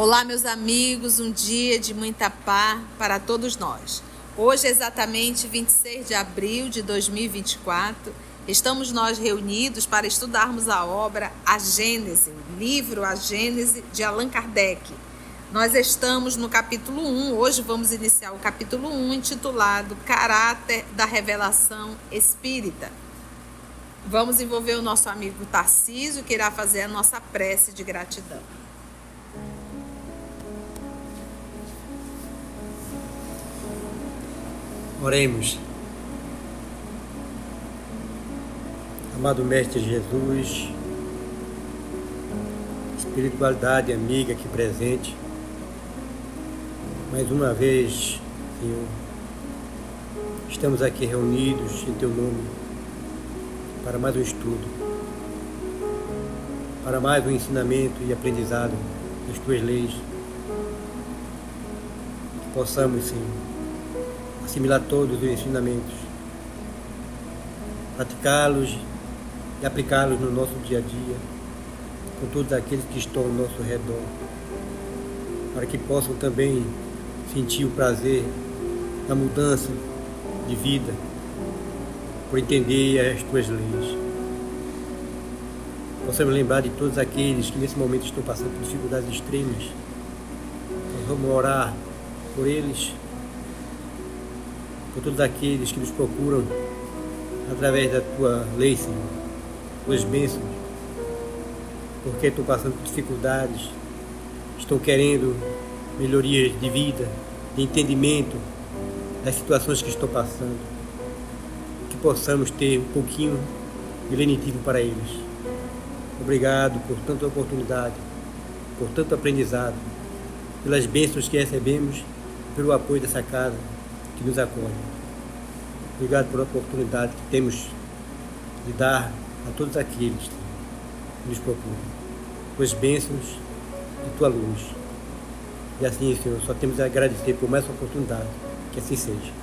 Olá, meus amigos, um dia de muita paz para todos nós. Hoje, exatamente 26 de abril de 2024, estamos nós reunidos para estudarmos a obra A Gênese, livro A Gênese de Allan Kardec. Nós estamos no capítulo 1, hoje vamos iniciar o capítulo 1, intitulado Caráter da Revelação Espírita. Vamos envolver o nosso amigo Tarcísio, que irá fazer a nossa prece de gratidão. Oremos. Amado Mestre Jesus, espiritualidade amiga aqui presente, mais uma vez, Senhor, estamos aqui reunidos em Teu nome para mais um estudo, para mais um ensinamento e aprendizado das Tuas leis, que possamos, Senhor, assimilar todos os ensinamentos, praticá-los e aplicá-los no nosso dia a dia, com todos aqueles que estão ao nosso redor, para que possam também sentir o prazer da mudança de vida, por entender as Tuas leis. Possamos lembrar de todos aqueles que nesse momento estão passando por dificuldades extremas. Nós vamos orar por eles, por todos aqueles que nos procuram através da Tua lei, Senhor, Tuas bênçãos, porque estão passando por dificuldades, estão querendo melhorias de vida, de entendimento das situações que estão passando, que possamos ter um pouquinho de lenitivo para eles. Obrigado por tanta oportunidade, por tanto aprendizado, pelas bênçãos que recebemos, pelo apoio dessa casa que nos acolhe. Obrigado pela oportunidade que temos de dar a todos aqueles que nos procuram, Tuas bênçãos e Tua luz. E assim, Senhor, só temos a agradecer por mais uma oportunidade, que assim seja.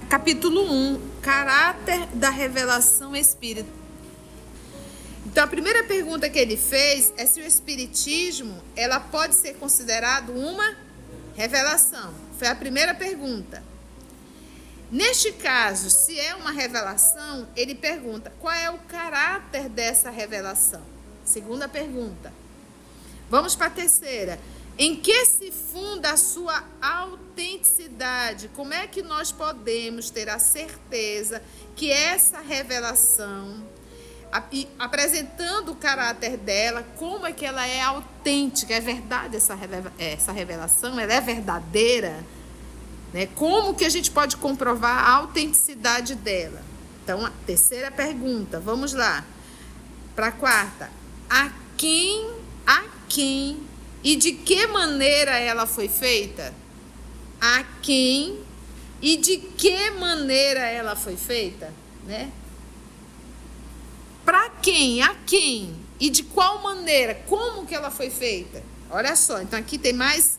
Capítulo 1, Caráter da Revelação Espírita. Então, a primeira pergunta que ele fez é se o Espiritismo ela pode ser considerado uma revelação. Foi a primeira pergunta. Neste caso, se é uma revelação, ele pergunta qual é o caráter dessa revelação. Segunda pergunta. Vamos para a terceira. Em que se funda a sua autenticidade? Como é que nós podemos ter a certeza que essa revelação, apresentando o caráter dela, como é que ela é autêntica, é verdade essa revelação, ela é verdadeira, né? Como que a gente pode comprovar a autenticidade dela? Então, a terceira pergunta, vamos lá, para a quarta, a quem e de que maneira ela foi feita? A quem e de que maneira ela foi feita, né? Para quem? A quem? E de qual maneira? Como que ela foi feita? Olha só, então aqui tem mais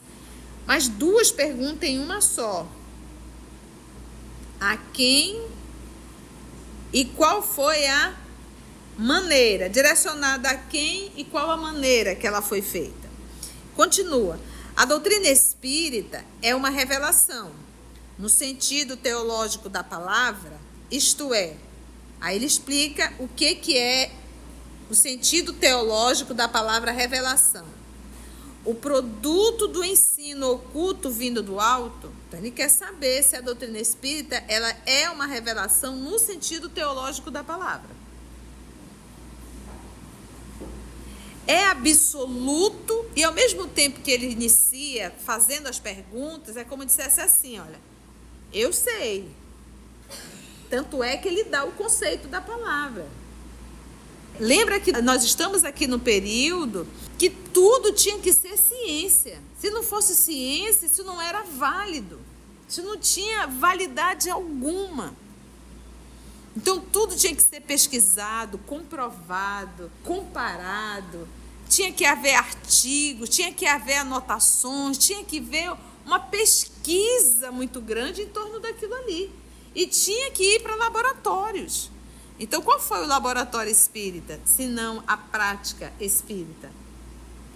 duas perguntas em uma só. A quem e qual foi a maneira? Direcionada a quem e qual a maneira que ela foi feita? Continua. A doutrina espírita é uma revelação, no sentido teológico da palavra, isto é, aí ele explica o que é o sentido teológico da palavra revelação. O produto do ensino oculto vindo do alto. Então ele quer saber se a doutrina espírita ela é uma revelação no sentido teológico da palavra. É absoluto e ao mesmo tempo que ele inicia fazendo as perguntas, é como dissesse assim, olha, eu sei. Tanto é que ele dá o conceito da palavra. Lembra que nós estamos aqui no período que tudo tinha que ser ciência. Se não fosse ciência, isso não era válido. Isso não tinha validade alguma. Então, tudo tinha que ser pesquisado, comprovado, comparado. Tinha que haver artigos, tinha que haver anotações, tinha que haver uma pesquisa muito grande em torno daquilo ali. E tinha que ir para laboratórios. Então, qual foi o laboratório espírita, se não a prática espírita?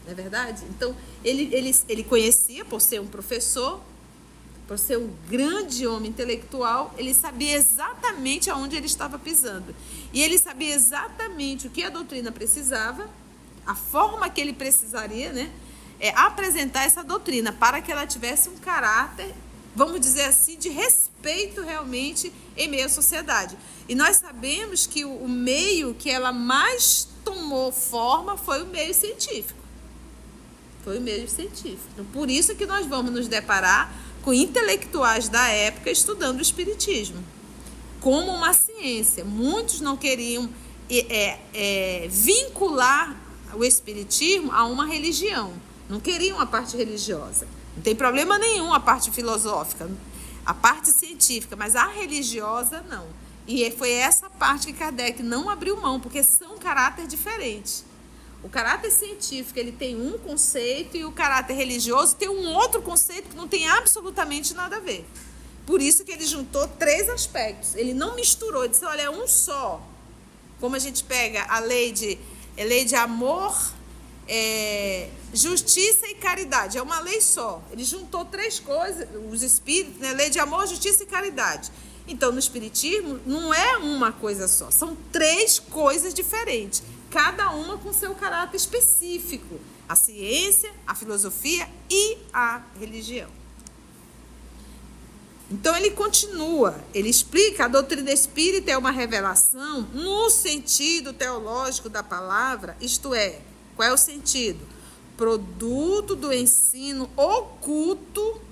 Não é verdade? Então, ele conhecia, por ser um professor, por ser um grande homem intelectual, ele sabia exatamente aonde ele estava pisando. E ele sabia exatamente o que a doutrina precisava, a forma que ele precisaria, né, apresentar essa doutrina para que ela tivesse um caráter, vamos dizer assim, de respeito realmente em meio à sociedade. E nós sabemos que o meio que ela mais tomou forma foi o meio científico. Foi o meio científico. Então, por isso que nós vamos nos deparar com intelectuais da época estudando o espiritismo como uma ciência. Muitos não queriam vincular o espiritismo a uma religião. Não queriam a parte religiosa. Não tem problema nenhum a parte filosófica, a parte científica, mas a religiosa não. E foi essa parte que Kardec não abriu mão, porque são caráteres diferentes. O caráter científico ele tem um conceito e o caráter religioso tem um outro conceito que não tem absolutamente nada a ver. Por isso que ele juntou 3 aspectos. Ele não misturou, ele disse, olha, é um só. Como a gente pega a lei de amor, justiça e caridade. É uma lei só. Ele juntou 3 coisas, os espíritos, né? Lei de amor, justiça e caridade. Então, no espiritismo, não é uma coisa só. São 3 coisas diferentes. Cada uma com seu caráter específico. A ciência, a filosofia e a religião. Então, ele continua. Ele explica, a doutrina espírita é uma revelação no sentido teológico da palavra, isto é, qual é o sentido? Produto do ensino oculto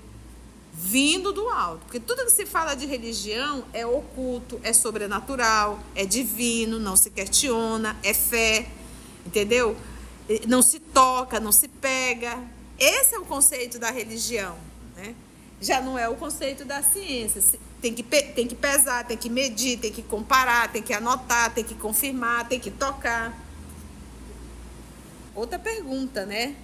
vindo do alto. Porque tudo que se fala de religião é oculto, é sobrenatural, é divino, não se questiona, é fé, entendeu? Não se toca, não se pega. Esse é o conceito da religião, né? Já não é o conceito da ciência. Tem que pesar, tem que medir, tem que comparar, tem que anotar, tem que confirmar, tem que tocar. Outra pergunta, né?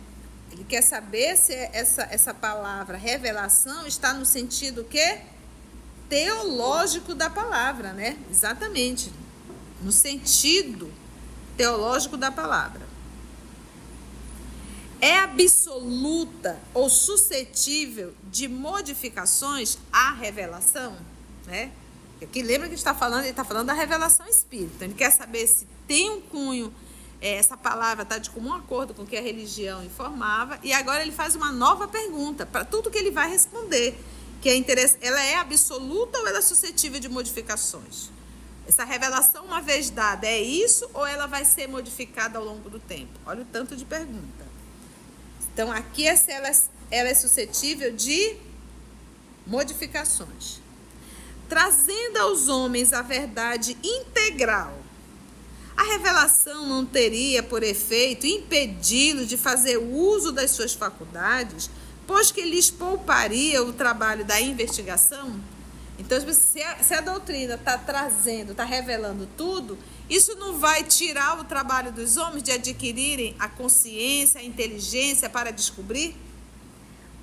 Ele quer saber se essa palavra revelação está no sentido quê? Teológico da palavra, né? Exatamente. No sentido teológico da palavra. É absoluta ou suscetível de modificações a revelação, né? Aqui lembra que ele está falando da revelação espírita. Ele quer saber se tem um cunho, essa palavra está de comum acordo com o que a religião informava, e agora ele faz uma nova pergunta para tudo que ele vai responder, que é ela é absoluta ou ela é suscetível de modificações? Essa revelação, uma vez dada, é isso ou ela vai ser modificada ao longo do tempo? Olha o tanto de pergunta. Então, aqui ela é suscetível de modificações. Trazendo aos homens a verdade integral, a revelação não teria, por efeito, impedi-los de fazer uso das suas faculdades, pois que lhes pouparia o trabalho da investigação? Então, se a doutrina está revelando tudo, isso não vai tirar o trabalho dos homens de adquirirem a consciência, a inteligência para descobrir?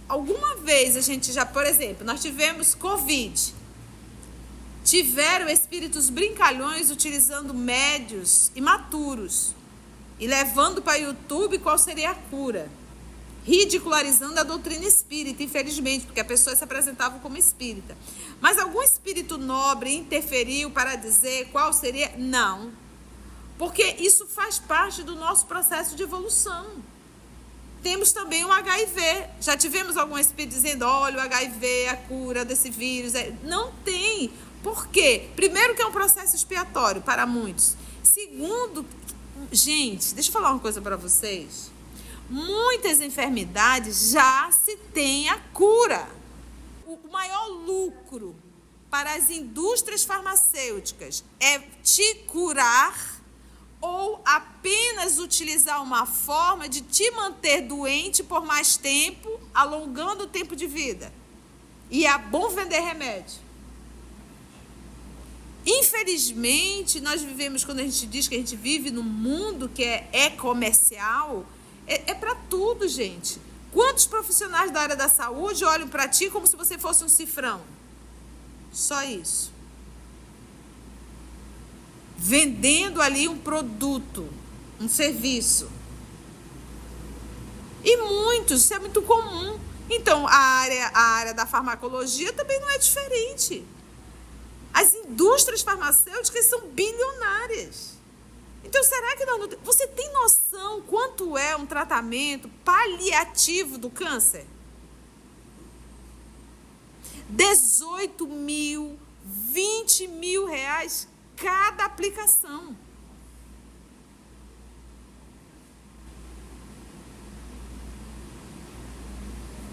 Alguma vez a gente já, por exemplo, nós tivemos Covid. Tiveram espíritos brincalhões utilizando médios imaturos e levando para o YouTube qual seria a cura, ridicularizando a doutrina espírita, infelizmente, porque a pessoa se apresentava como espírita. Mas algum espírito nobre interferiu para dizer qual seria? Não, porque isso faz parte do nosso processo de evolução. Temos também o HIV. Já tivemos algum espírito dizendo, olha, o HIV é a cura desse vírus. Não tem. Por quê? Primeiro que é um processo expiatório para muitos. Segundo, gente, deixa eu falar uma coisa para vocês. Muitas enfermidades já se tem a cura. O maior lucro para as indústrias farmacêuticas é te curar ou apenas utilizar uma forma de te manter doente por mais tempo, alongando o tempo de vida. E é bom vender remédio. Infelizmente, nós vivemos, quando a gente diz que a gente vive num mundo que é comercial, é para tudo, gente. Quantos profissionais da área da saúde olham para ti como se você fosse um cifrão? Só isso. vendendo ali um produto, um serviço. E muitos, isso é muito comum. Então, a área da farmacologia também não é diferente. As indústrias farmacêuticas são bilionárias. Então, será que não... Você tem noção quanto é um tratamento paliativo do câncer? 18 mil, 20 mil reais cada aplicação.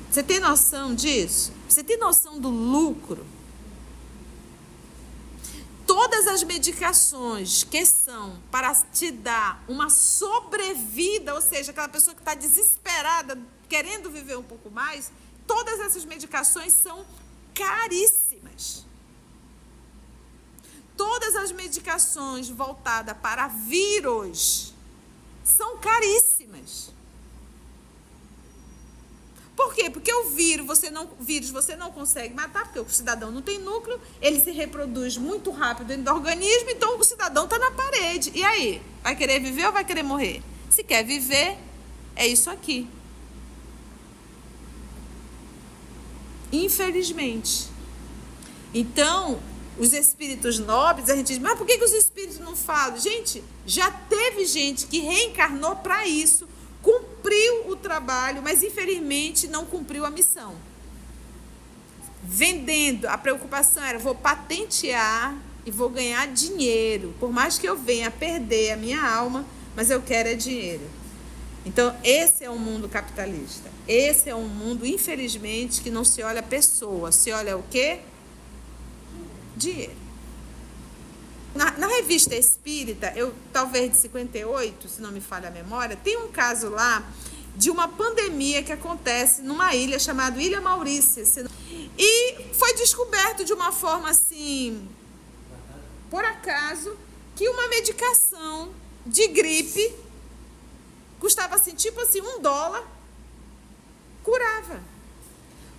Você tem noção disso? Você tem noção do lucro? Todas as medicações que são para te dar uma sobrevida, ou seja, aquela pessoa que está desesperada, querendo viver um pouco mais, todas essas medicações são caríssimas. Todas as medicações voltadas para vírus são caríssimas. Por quê? Porque o vírus você não consegue matar, porque o cidadão não tem núcleo, ele se reproduz muito rápido dentro do organismo, então o cidadão está na parede. E aí? Vai querer viver ou vai querer morrer? Se quer viver, é isso aqui. Infelizmente. Então, os espíritos nobres, a gente diz, mas por que os espíritos não falam? Gente, já teve gente que reencarnou para isso, cumpriu o trabalho, mas infelizmente não cumpriu a missão. Vendendo, a preocupação era, vou patentear e vou ganhar dinheiro. Por mais que eu venha a perder a minha alma, mas eu quero é dinheiro. Então, esse é o mundo capitalista. Esse é um mundo, infelizmente, que não se olha a pessoa, se olha o quê? Dinheiro. Na revista Espírita, talvez de 58, se não me falha a memória, tem um caso lá de uma pandemia que acontece numa ilha chamada Ilha Maurícia. E foi descoberto de uma forma assim, por acaso, que uma medicação de gripe custava assim, tipo assim, $1, curava.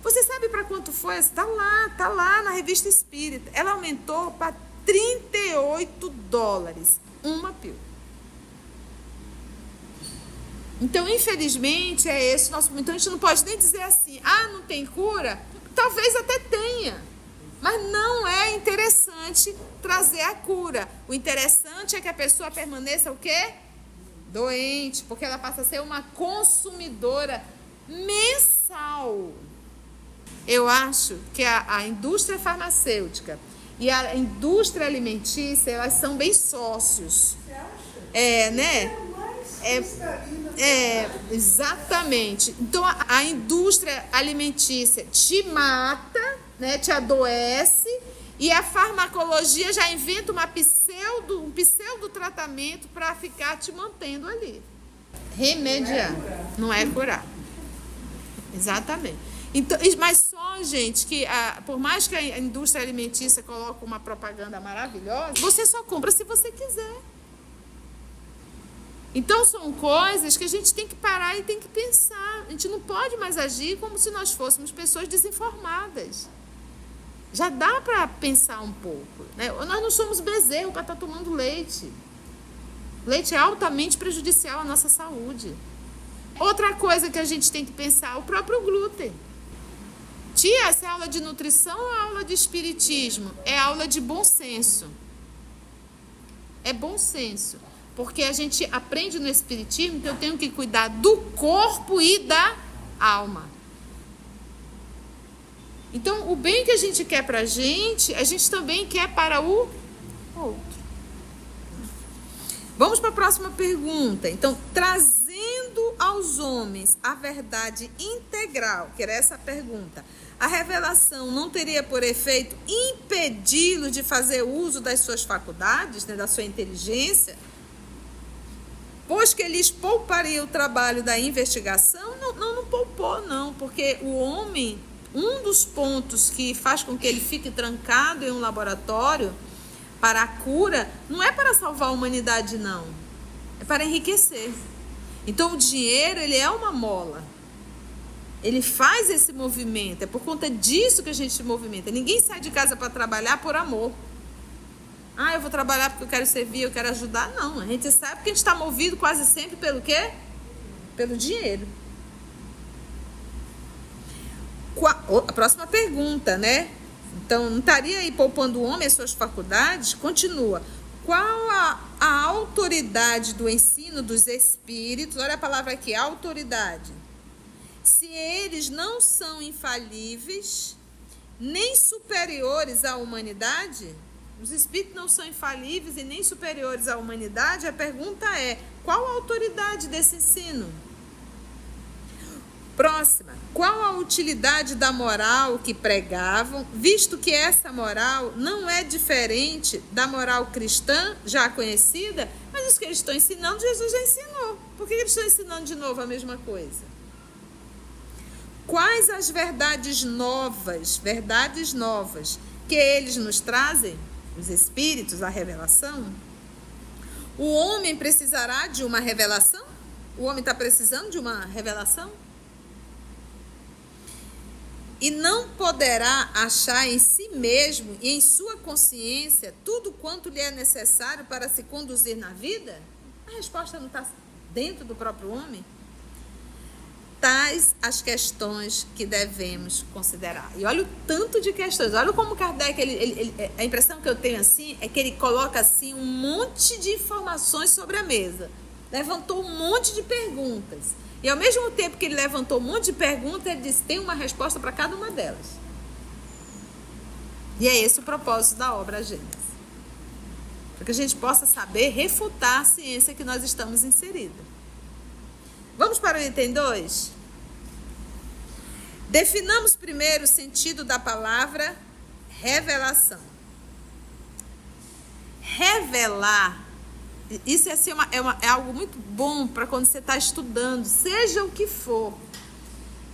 Você sabe para quanto foi? Tá lá na revista Espírita. Ela aumentou para $38, uma pílula. Então, infelizmente, é esse o nosso... Então, a gente não pode nem dizer assim, não tem cura? Talvez até tenha, mas não é interessante trazer a cura. O interessante é que a pessoa permaneça o quê? Doente, porque ela passa a ser uma consumidora mensal. Eu acho que a indústria farmacêutica e a indústria alimentícia, elas são bem sócios. Você acha? Né? Exatamente. Então, a indústria alimentícia te mata, né? Te adoece, e a farmacologia já inventa um pseudo tratamento para ficar te mantendo ali. Remediar. Não é curar. Exatamente. Então, mas só, gente, que por mais que a indústria alimentícia coloque uma propaganda maravilhosa, você só compra se você quiser. Então, são coisas que a gente tem que parar e tem que pensar. A gente não pode mais agir como se nós fôssemos pessoas desinformadas. Já dá para pensar um pouco, né? Nós não somos bezerro para estar tomando leite. Leite é altamente prejudicial à nossa saúde. Outra coisa que a gente tem que pensar, o próprio glúten. Tia, essa é aula de nutrição ou aula de espiritismo? É aula de bom senso. É bom senso. Porque a gente aprende no espiritismo que eu tenho que cuidar do corpo e da alma. Então, o bem que a gente quer para a gente também quer para o outro. Vamos para a próxima pergunta. Então, trazendo aos homens a verdade integral, que era essa pergunta, a revelação não teria por efeito impedi-los de fazer uso das suas faculdades, né, da sua inteligência? Pois que lhes pouparia o trabalho da investigação? Não poupou, não, porque o homem, um dos pontos que faz com que ele fique trancado em um laboratório para a cura, não é para salvar a humanidade, não. É para enriquecer. Então, o dinheiro, ele é uma mola. Ele faz esse movimento. É por conta disso que a gente se movimenta. Ninguém sai de casa para trabalhar por amor. Ah, eu vou trabalhar porque eu quero servir, eu quero ajudar. Não, a gente sabe que a gente está movido quase sempre pelo quê? Pelo dinheiro. A próxima pergunta, né? Então, não estaria aí poupando o homem as suas faculdades? Continua. Qual a autoridade do ensino dos espíritos? Olha a palavra aqui, autoridade. Se eles não são infalíveis, nem superiores à humanidade, os espíritos não são infalíveis e nem superiores à humanidade, a pergunta é, qual a autoridade desse ensino? Próxima, qual a utilidade da moral que pregavam, visto que essa moral não é diferente da moral cristã já conhecida? Mas isso que eles estão ensinando, Jesus já ensinou. Por que eles estão ensinando de novo a mesma coisa? Quais as verdades novas que eles nos trazem? Os espíritos, a revelação? O homem precisará de uma revelação? O homem está precisando de uma revelação? E não poderá achar em si mesmo e em sua consciência tudo quanto lhe é necessário para se conduzir na vida? A resposta não está dentro do próprio homem? Tais as questões que devemos considerar. E olha o tanto de questões. Olha como Kardec, a impressão que eu tenho assim é que ele coloca assim um monte de informações sobre a mesa. Levantou um monte de perguntas. E ao mesmo tempo que ele levantou um monte de perguntas, ele disse, tem uma resposta para cada uma delas. E é esse o propósito da obra Gênesis. Para que a gente possa saber refutar a ciência que nós estamos inseridos. Vamos para o item 2? Definamos primeiro o sentido da palavra revelação. Revelar, isso assim, é algo muito bom para quando você está estudando, seja o que for.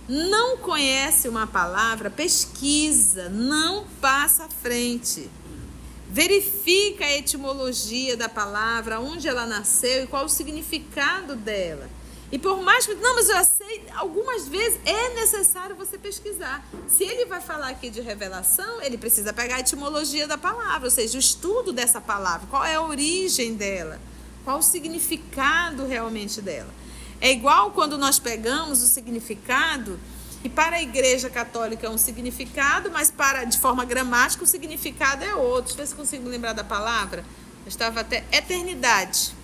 Não conhece uma palavra, pesquisa, não passa à frente. Verifica a etimologia da palavra, onde ela nasceu e qual o significado dela. E por mais que... Não, mas eu sei, algumas vezes é necessário você pesquisar. Se ele vai falar aqui de revelação, ele precisa pegar a etimologia da palavra, ou seja, o estudo dessa palavra, qual é a origem dela, qual o significado realmente dela. É igual quando nós pegamos o significado, e para a Igreja Católica é um significado, mas de forma gramática o significado é outro. Deixa eu ver se consigo lembrar da palavra. Eu estava até... Eternidade.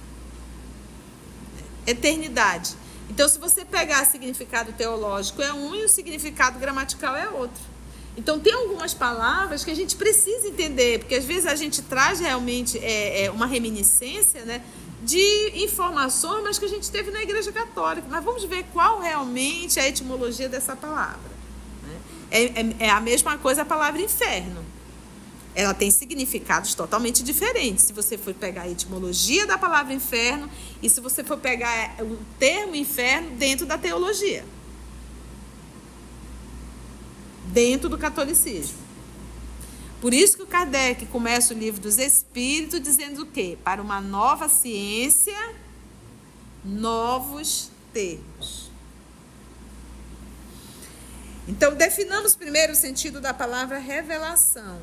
Eternidade. Então, se você pegar o significado teológico é um e o significado gramatical é outro. Então, tem algumas palavras que a gente precisa entender, porque às vezes a gente traz realmente uma reminiscência, né, de informações, mas que a gente teve na Igreja Católica. Mas vamos ver qual realmente é a etimologia dessa palavra. Né? É a mesma coisa a palavra inferno. Ela tem significados totalmente diferentes. Se você for pegar a etimologia da palavra inferno e se você for pegar o termo inferno dentro da teologia. Dentro do catolicismo. Por isso que o Kardec começa o livro dos Espíritos dizendo o quê? Para uma nova ciência, novos termos. Então, definamos primeiro o sentido da palavra revelação.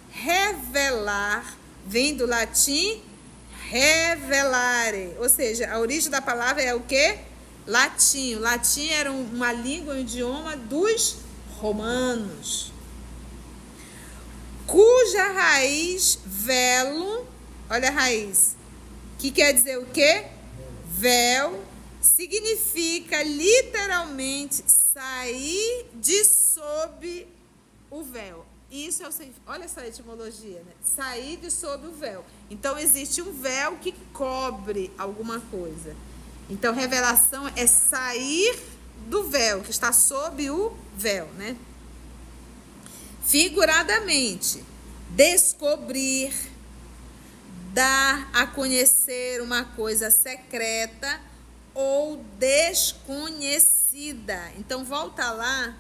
Revelar vem do latim revelare, ou seja, a origem da palavra é o quê? Latim. O latim era uma língua, um idioma dos romanos, cuja raiz velo, olha a raiz, que quer dizer o quê? Véu, significa literalmente sair de sob o véu. Isso é olha essa etimologia, né? Sair de sob o véu. Então, existe um véu que cobre alguma coisa. Então, revelação é sair do véu, que está sob o véu, né? Figuradamente, descobrir, dar a conhecer uma coisa secreta ou desconhecida. Então, volta lá.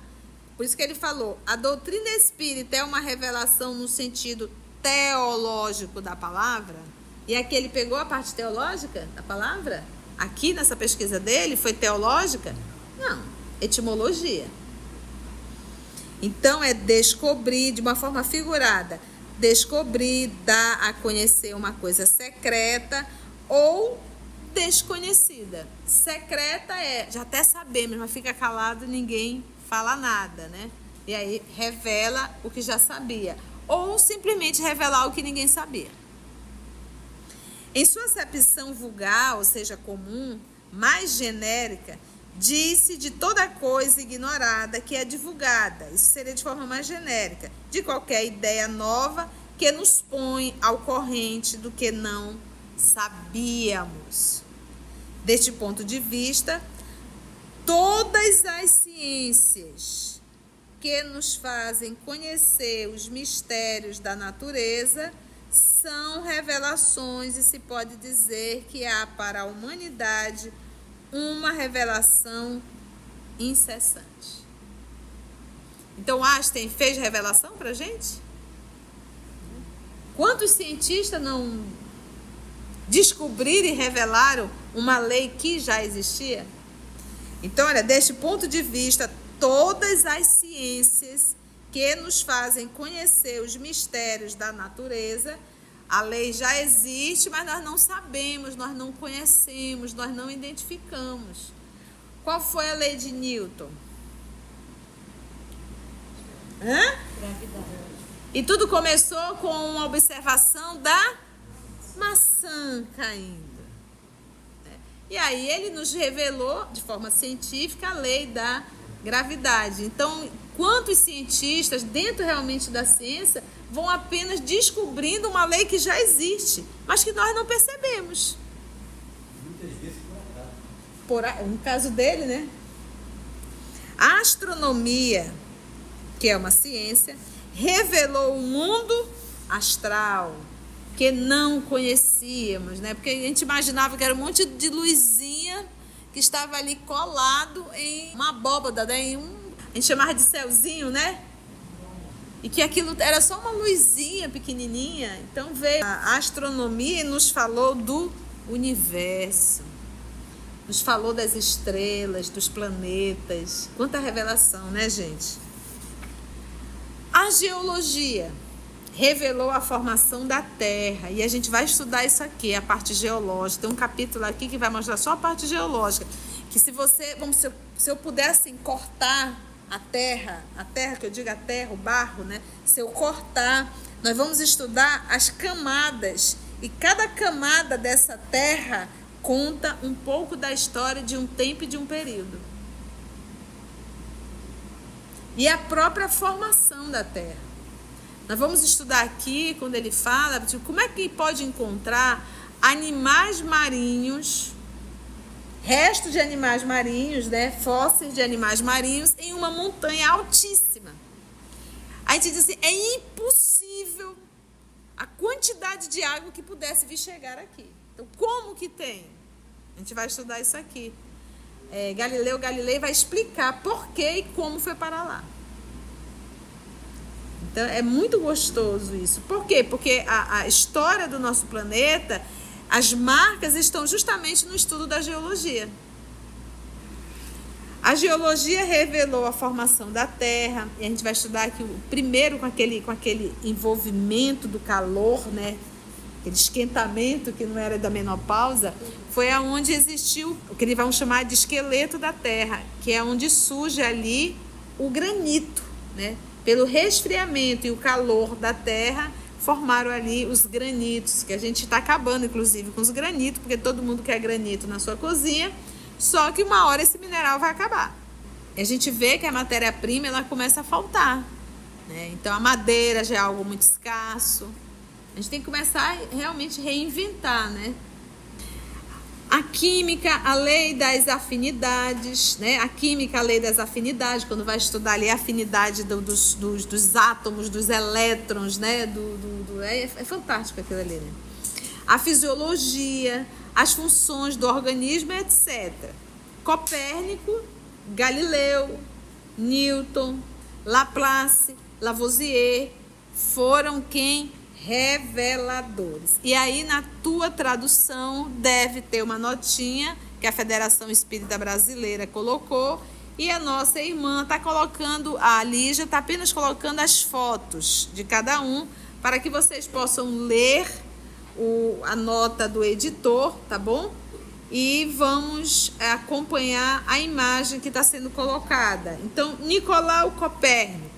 Por isso que ele falou, a doutrina espírita é uma revelação no sentido teológico da palavra. E aqui ele pegou a parte teológica da palavra? Aqui nessa pesquisa dele foi teológica? Não, etimologia. Então é descobrir de uma forma figurada, descobrir, dar a conhecer uma coisa secreta ou desconhecida. Secreta já até sabemos, mas fica calado e ninguém fala nada, né? E aí revela o que já sabia. Ou simplesmente revelar o que ninguém sabia. Em sua acepção vulgar, ou seja, comum, mais genérica, diz-se de toda coisa ignorada que é divulgada. Isso seria de forma mais genérica. De qualquer ideia nova que nos põe ao corrente do que não sabíamos. Deste ponto de vista, todas as ciências que nos fazem conhecer os mistérios da natureza são revelações e se pode dizer que há para a humanidade uma revelação incessante. Então Einstein fez revelação para a gente? Quantos cientistas não descobriram e revelaram uma lei que já existia? Então, olha, deste ponto de vista, todas as ciências que nos fazem conhecer os mistérios da natureza, a lei já existe, mas nós não sabemos, nós não conhecemos, nós não identificamos. Qual foi a lei de Newton? Gravidade. E tudo começou com uma observação da maçã caindo. E aí ele nos revelou, de forma científica, a lei da gravidade. Então, quantos cientistas, dentro realmente da ciência, vão apenas descobrindo uma lei que já existe, mas que nós não percebemos. Muitas vezes por acaso. No caso dele, né? A astronomia, que é uma ciência, revelou o mundo astral, que não conhecíamos, né? Porque a gente imaginava que era um monte de luzinha que estava ali colado em uma abóbada, né? A gente chamava de céuzinho, né? E que aquilo era só uma luzinha pequenininha. Então veio a astronomia e nos falou do universo, nos falou das estrelas, dos planetas. Quanta revelação, né, gente? A geologia revelou a formação da Terra. E a gente vai estudar isso aqui, a parte geológica. Tem um capítulo aqui que vai mostrar só a parte geológica. Que se você, se eu pudesse cortar a terra que eu digo a terra, o barro, né? Se eu cortar, nós vamos estudar as camadas. E cada camada dessa terra conta um pouco da história de um tempo e de um período. E a própria formação da terra. Nós vamos estudar aqui, quando ele fala, tipo, como é que pode encontrar animais marinhos, restos de animais marinhos, né, fósseis de animais marinhos, em uma montanha altíssima. A gente diz assim, é impossível a quantidade de água que pudesse vir chegar aqui. Então, como que tem? A gente vai estudar isso aqui. Galileu Galilei vai explicar por que e como foi para lá. Então, é muito gostoso isso. Por quê? Porque a história do nosso planeta, as marcas estão justamente no estudo da geologia. A geologia revelou a formação da Terra, e a gente vai estudar aqui primeiro com aquele envolvimento do calor, né? Aquele esquentamento que não era da menopausa, foi aonde existiu o que eles vão chamar de esqueleto da Terra, que é onde surge ali o granito, né? Pelo resfriamento e o calor da terra, formaram ali os granitos, que a gente está acabando, inclusive, com os granitos, porque todo mundo quer granito na sua cozinha, só que uma hora esse mineral vai acabar. E a gente vê que a matéria-prima ela começa a faltar, né? Então, a madeira já é algo muito escasso. A gente tem que começar a realmente reinventar, né? A química, a lei das afinidades, né? A química, a lei das afinidades, quando vai estudar ali a afinidade dos átomos, dos elétrons, né? É fantástico aquilo ali, né? A fisiologia, as funções do organismo, etc. Copérnico, Galileu, Newton, Laplace, Lavoisier foram quem? Reveladores. E aí, na tua tradução, deve ter uma notinha que a Federação Espírita Brasileira colocou, e a nossa irmã está colocando, a Lígia está apenas colocando as fotos de cada um, para que vocês possam ler a nota do editor, tá bom? E vamos acompanhar a imagem que está sendo colocada. Então, Nicolau Copérnico,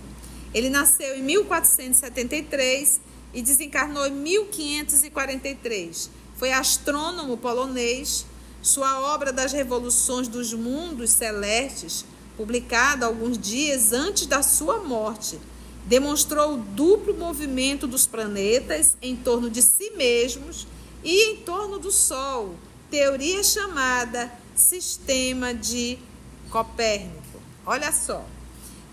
ele nasceu em 1473 e desencarnou em 1543. Foi astrônomo polonês. Sua obra das revoluções dos mundos celestes, publicada alguns dias antes da sua morte, demonstrou o duplo movimento dos planetas em torno de si mesmos e em torno do Sol, teoria chamada Sistema de Copérnico. Olha só,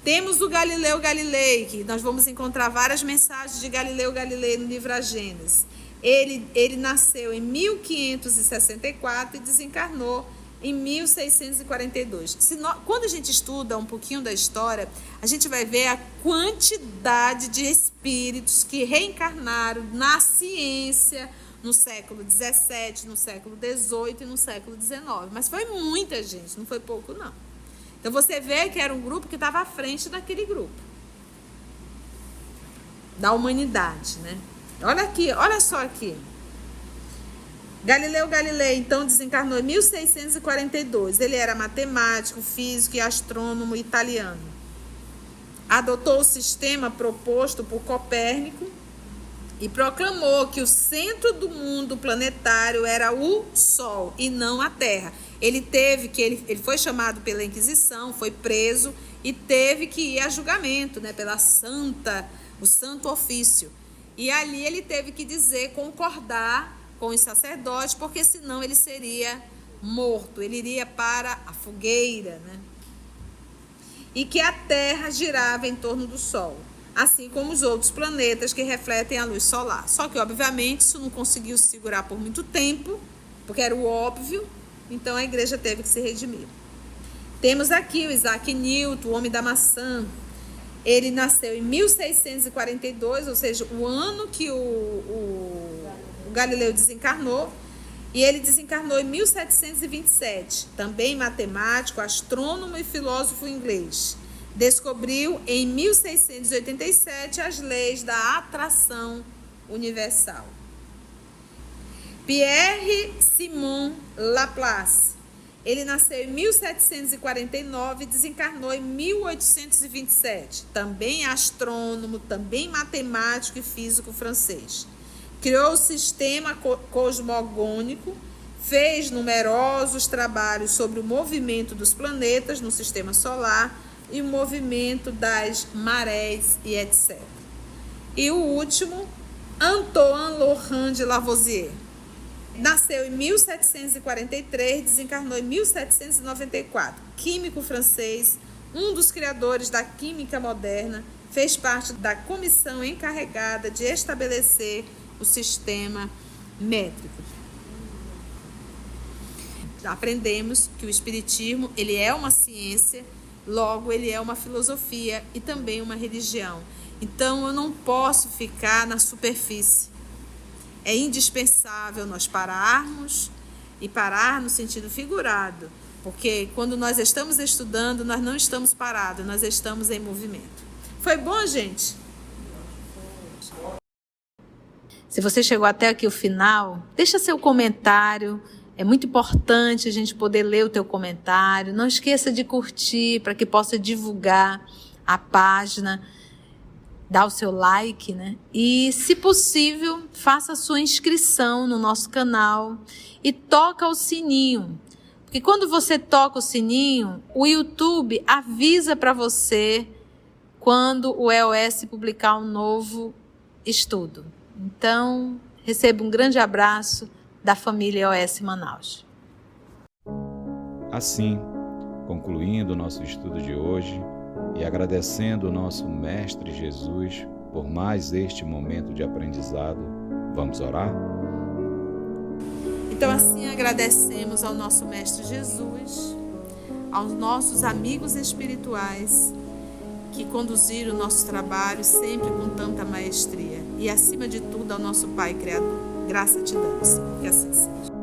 temos o Galileu Galilei, que nós vamos encontrar várias mensagens de Galileu Galilei no livro A Gênese. Ele nasceu em 1564 e desencarnou em 1642. Quando a gente estuda um pouquinho da história, a gente vai ver a quantidade de espíritos que reencarnaram na ciência no século XVII, no século XVIII e no século XIX. Mas foi muita gente, não foi pouco, não. Então você vê que era um grupo que estava à frente daquele grupo da humanidade, né? Olha aqui, olha só aqui. Galileu Galilei, então, desencarnou em 1642. Ele era matemático, físico e astrônomo italiano. Adotou o sistema proposto por Copérnico e proclamou que o centro do mundo planetário era o Sol e não a Terra. Ele foi chamado pela Inquisição, foi preso e teve que ir a julgamento, né, o Santo Ofício. E ali ele teve que concordar com os sacerdotes, porque senão ele seria morto, ele iria para a fogueira, né? E que a Terra girava em torno do Sol, assim como os outros planetas que refletem a luz solar. Só que, obviamente, isso não conseguiu segurar por muito tempo, porque era o óbvio, então a igreja teve que se redimir. Temos aqui o Isaac Newton, o homem da maçã. Ele nasceu em 1642, ou seja, o ano que o Galileu desencarnou, e ele desencarnou em 1727, também matemático, astrônomo e filósofo inglês. Descobriu em 1687 as leis da atração universal. Pierre-Simon Laplace, ele nasceu em 1749 e desencarnou em 1827, também astrônomo, também matemático e físico francês. Criou o sistema cosmogônico, fez numerosos trabalhos sobre o movimento dos planetas no sistema solar e o movimento das marés e etc. E o último, Antoine Laurent de Lavoisier. Nasceu em 1743, desencarnou em 1794. Químico francês, um dos criadores da química moderna, fez parte da comissão encarregada de estabelecer o sistema métrico. Aprendemos que o espiritismo, ele é uma ciência, logo ele é uma filosofia e também uma religião. Então eu não posso ficar na superfície. É indispensável nós pararmos, e parar no sentido figurado, porque quando nós estamos estudando, nós não estamos parados, nós estamos em movimento. Foi bom, gente? Se você chegou até aqui o final, deixa seu comentário. É muito importante a gente poder ler o teu comentário. Não esqueça de curtir para que possa divulgar a página. Dá o seu like, né? E, se possível, faça a sua inscrição no nosso canal e toca o sininho. Porque quando você toca o sininho, o YouTube avisa para você quando o EOS publicar um novo estudo. Então, receba um grande abraço da família EOS Manaus. Assim, concluindo o nosso estudo de hoje, e agradecendo o nosso Mestre Jesus por mais este momento de aprendizado, vamos orar? Então, assim, agradecemos ao nosso Mestre Jesus, aos nossos amigos espirituais que conduziram o nosso trabalho sempre com tanta maestria e, acima de tudo, ao nosso Pai Criador. Graça te damos, que assim seja.